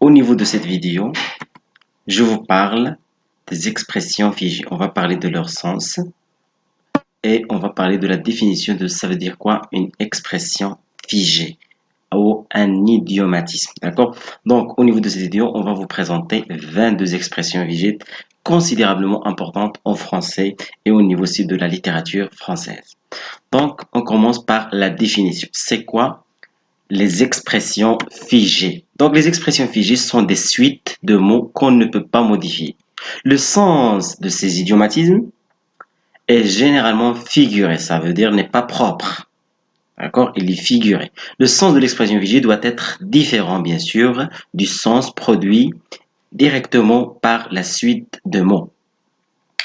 Au niveau de cette vidéo, je vous parle des expressions figées. On va parler de leur sens et on va parler de la définition de ça veut dire quoi une expression figée ou un idiomatisme. D'accord? Donc, au niveau de cette vidéo, on va vous présenter 22 expressions figées considérablement importantes en français et au niveau aussi de la littérature française. Donc, on commence par la définition. C'est quoi les expressions figées? Donc, les expressions figées sont des suites de mots qu'on ne peut pas modifier. Le sens de ces idiomatismes est généralement figuré, ça veut dire n'est pas propre. D'accord? Il est figuré. Le sens de l'expression figée doit être différent, bien sûr, du sens produit directement par la suite de mots.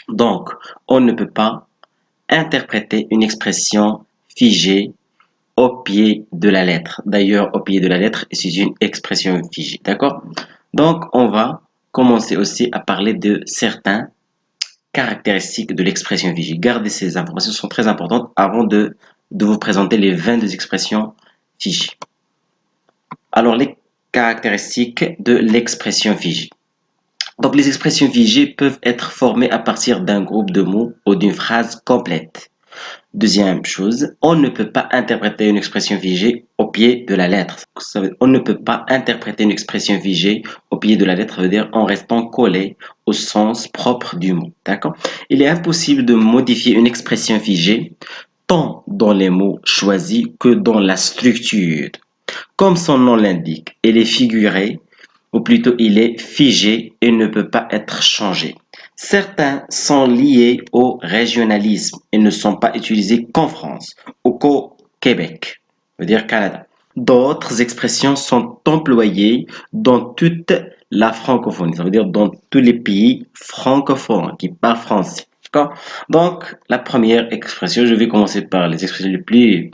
Donc, on ne peut pas interpréter une expression figée au pied de la lettre. D'ailleurs, au pied de la lettre, c'est une expression figée. D'accord? Donc, on va commencer aussi à parler de certains caractéristiques de l'expression figée. Gardez ces informations, sont très importantes avant de vous présenter les 22 expressions figées. Alors, les caractéristiques de l'expression figée. Donc, les expressions figées peuvent être formées à partir d'un groupe de mots ou d'une phrase complète. Deuxième chose, on ne peut pas interpréter une expression figée au pied de la lettre. On ne peut pas interpréter une expression figée au pied de la lettre, ça veut dire en restant collé au sens propre du mot. D'accord? Il est impossible de modifier une expression figée tant dans les mots choisis que dans la structure. Comme son nom l'indique, elle est figurée, ou plutôt il est figé et ne peut pas être changé. Certains sont liés au régionalisme et ne sont pas utilisés qu'en France ou qu'au Québec, ça veut dire Canada. D'autres expressions sont employées dans toute la francophonie, ça veut dire dans tous les pays francophones qui parlent français. Donc, la première expression, je vais commencer par les expressions les plus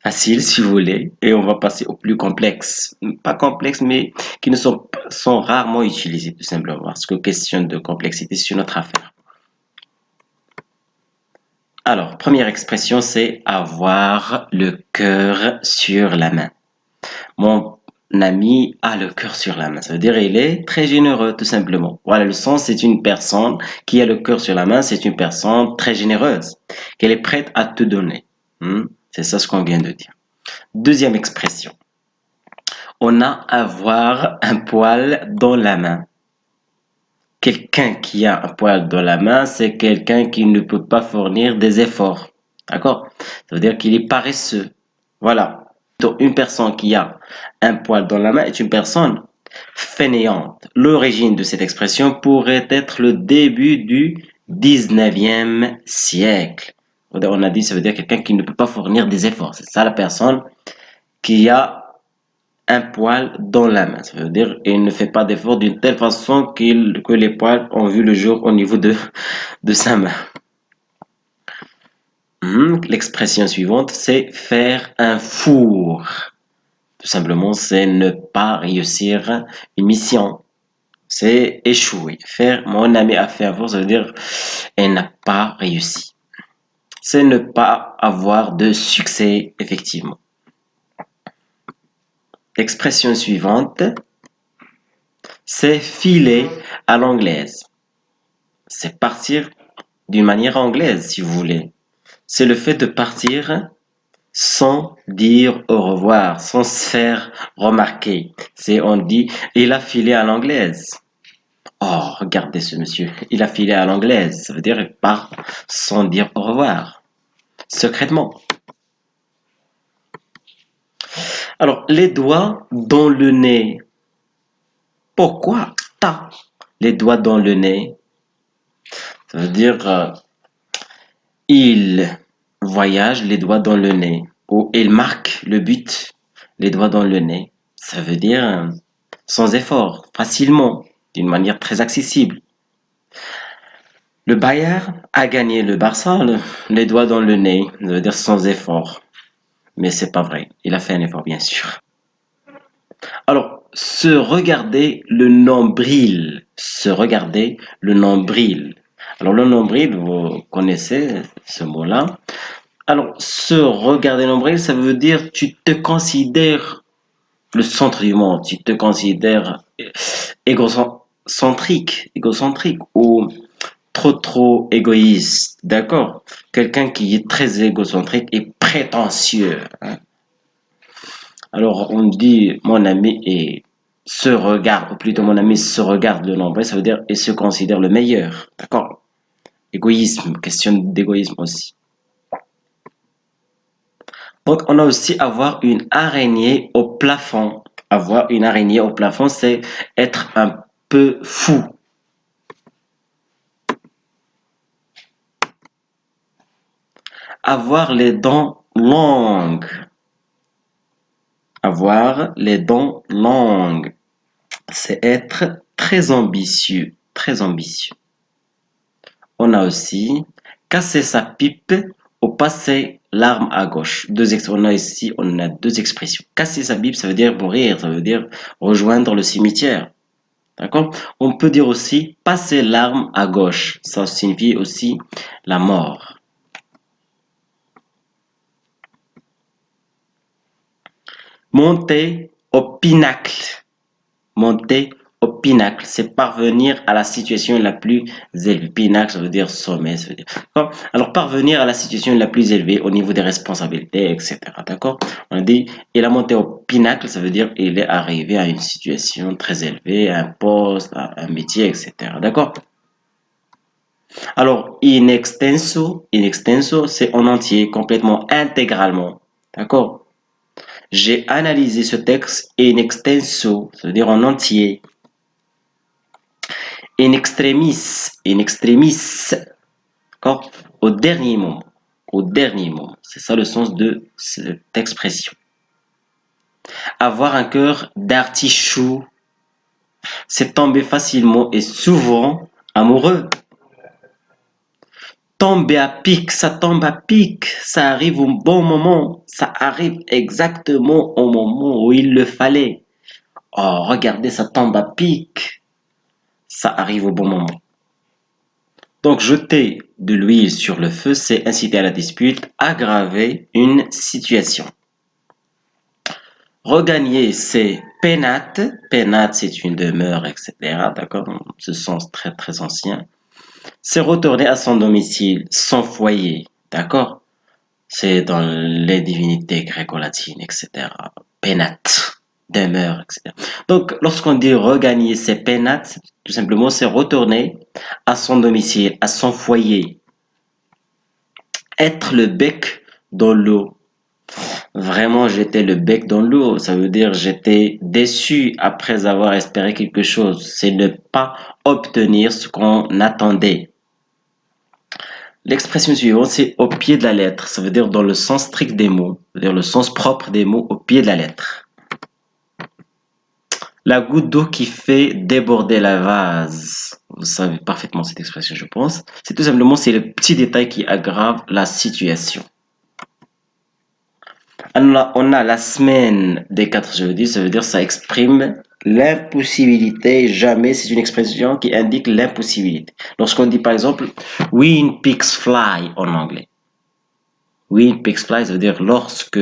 faciles, si vous voulez, et on va passer aux plus complexes. Pas complexes, mais qui ne sont rarement utilisées, tout simplement, parce que question de complexité, c'est une autre affaire. Alors, première expression, c'est avoir le cœur sur la main. Mon ami a le cœur sur la main. Ça veut dire il est très généreux, tout simplement. Voilà, le sens, c'est une personne qui a le cœur sur la main, c'est une personne très généreuse, qu'elle est prête à te donner. C'est ça ce qu'on vient de dire. Deuxième expression. On a avoir un poil dans la main. Quelqu'un qui a un poil dans la main, c'est quelqu'un qui ne peut pas fournir des efforts. D'accord? Ça veut dire qu'il est paresseux. Voilà. Donc, une personne qui a un poil dans la main est une personne fainéante. L'origine de cette expression pourrait être le début du 19e siècle. On a dit, ça veut dire quelqu'un qui ne peut pas fournir des efforts. C'est ça la personne qui a un poil dans la main. Ça veut dire qu'il ne fait pas d'effort d'une telle façon que les poils ont vu le jour au niveau de sa main. L'expression suivante, c'est faire un four. Tout simplement, c'est ne pas réussir une mission. C'est échouer. Mon ami a fait un four, ça veut dire elle n'a pas réussi. C'est ne pas avoir de succès, effectivement. L'expression suivante, c'est filer à l'anglaise. C'est partir d'une manière anglaise, si vous voulez. C'est le fait de partir sans dire au revoir, sans se faire remarquer. On dit, il a filé à l'anglaise. Oh, regardez ce monsieur, il a filé à l'anglaise. Ça veut dire il part sans dire au revoir, secrètement. Alors, les doigts dans le nez. Pourquoi t'as les doigts dans le nez? Ça veut dire il voyage les doigts dans le nez ou il marque le but les doigts dans le nez. Ça veut dire sans effort, facilement, d'une manière très accessible. Le Bayern a gagné le Barça, les doigts dans le nez, ça veut dire sans effort. Mais c'est pas vrai, il a fait un effort bien sûr. Alors, se regarder le nombril. Se regarder le nombril. Alors, le nombril, vous connaissez ce mot-là. Alors, se regarder le nombril, ça veut dire tu te considères le centre du monde, tu te considères égocentrique ou trop égoïste, d'accord? Quelqu'un qui est très égocentrique et prétentieux, hein. Alors on dit mon ami se regarde, ou plutôt mon ami se regarde le nombril, ça veut dire il se considère le meilleur, d'accord? Égoïsme, question d'égoïsme aussi. Donc on a aussi avoir une araignée au plafond. Avoir une araignée au plafond, c'est être un peu fou. Avoir les dents longues. Avoir les dents longues, c'est être très ambitieux, très ambitieux. On a aussi casser sa pipe ou passer l'arme à gauche. On a ici, on a deux expressions. Casser sa pipe, ça veut dire mourir, ça veut dire rejoindre le cimetière. D'accord? On peut dire aussi passer l'arme à gauche. Ça signifie aussi la mort. Monter au pinacle. Monter au pinacle, c'est parvenir à la situation la plus élevée. Pinacle, ça veut dire sommet. Ça veut dire... Alors, parvenir à la situation la plus élevée au niveau des responsabilités, etc. D'accord? On a dit, il a monté au pinacle, ça veut dire il est arrivé à une situation très élevée, à un poste, à un métier, etc. D'accord? Alors, in extenso, c'est en entier, complètement, intégralement. D'accord? J'ai analysé ce texte in extenso, ça veut dire en entier. In extremis, d'accord? Au dernier moment. Au dernier moment. C'est ça le sens de cette expression. Avoir un cœur d'artichaut, c'est tomber facilement et souvent amoureux. Tomber à pic, ça tombe à pic, ça arrive au bon moment, ça arrive exactement au moment où il le fallait. Oh, regardez, ça tombe à pic, ça arrive au bon moment. Donc, jeter de l'huile sur le feu, c'est inciter à la dispute, aggraver une situation. Regagner, c'est pénate. Pénate, c'est une demeure, etc. D'accord? Ce sens très, très ancien. C'est retourner à son domicile, son foyer. D'accord? C'est dans les divinités gréco-latines, etc. Pénate, demeure, etc. Donc, lorsqu'on dit regagner ses pénates, tout simplement, c'est retourner à son domicile, à son foyer. Être le bec dans l'eau. Vraiment, j'étais le bec dans l'eau. Ça veut dire j'étais déçu après avoir espéré quelque chose. C'est ne pas obtenir ce qu'on attendait. L'expression suivante, c'est au pied de la lettre. Ça veut dire dans le sens strict des mots. C'est-à-dire le sens propre des mots au pied de la lettre. La goutte d'eau qui fait déborder la vase. Vous savez parfaitement cette expression, je pense. C'est tout simplement, c'est le petit détail qui aggrave la situation. On a la semaine des 4 jeudis, ça veut dire ça exprime l'impossibilité. Jamais, c'est une expression qui indique l'impossibilité. Lorsqu'on dit par exemple, when pigs fly en anglais. When pigs fly, ça veut dire lorsque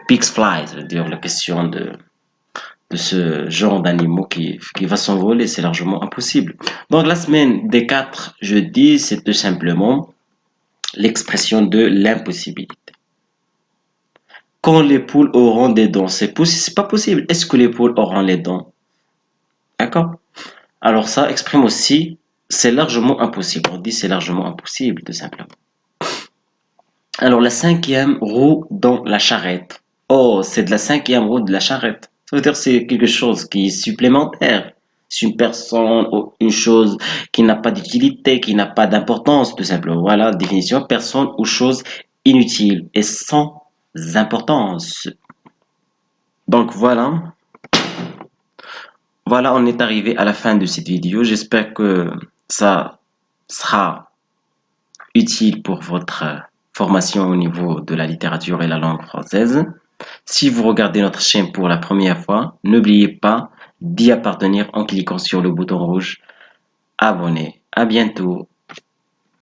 pigs fly, ça veut dire la question de ce genre d'animaux qui va s'envoler, c'est largement impossible. Donc la semaine des 4 jeudis, c'est tout simplement l'expression de l'impossibilité. Quand les poules auront des dents, c'est pas possible. Est-ce que les poules auront les dents? D'accord? Alors ça exprime aussi, c'est largement impossible. On dit c'est largement impossible, tout simplement. Alors la cinquième roue dans la charrette. Oh, c'est de la cinquième roue de la charrette. Ça veut dire que c'est quelque chose qui est supplémentaire. C'est une personne ou une chose qui n'a pas d'utilité, qui n'a pas d'importance, tout simplement. Voilà, définition, personne ou chose inutile et sans importance. Donc voilà, on est arrivé à la fin de cette vidéo. J'espère que ça sera utile pour votre formation au niveau de la littérature et la langue française. Si vous regardez notre chaîne pour la première fois, n'oubliez pas d'y appartenir en cliquant sur le bouton rouge abonner. À bientôt.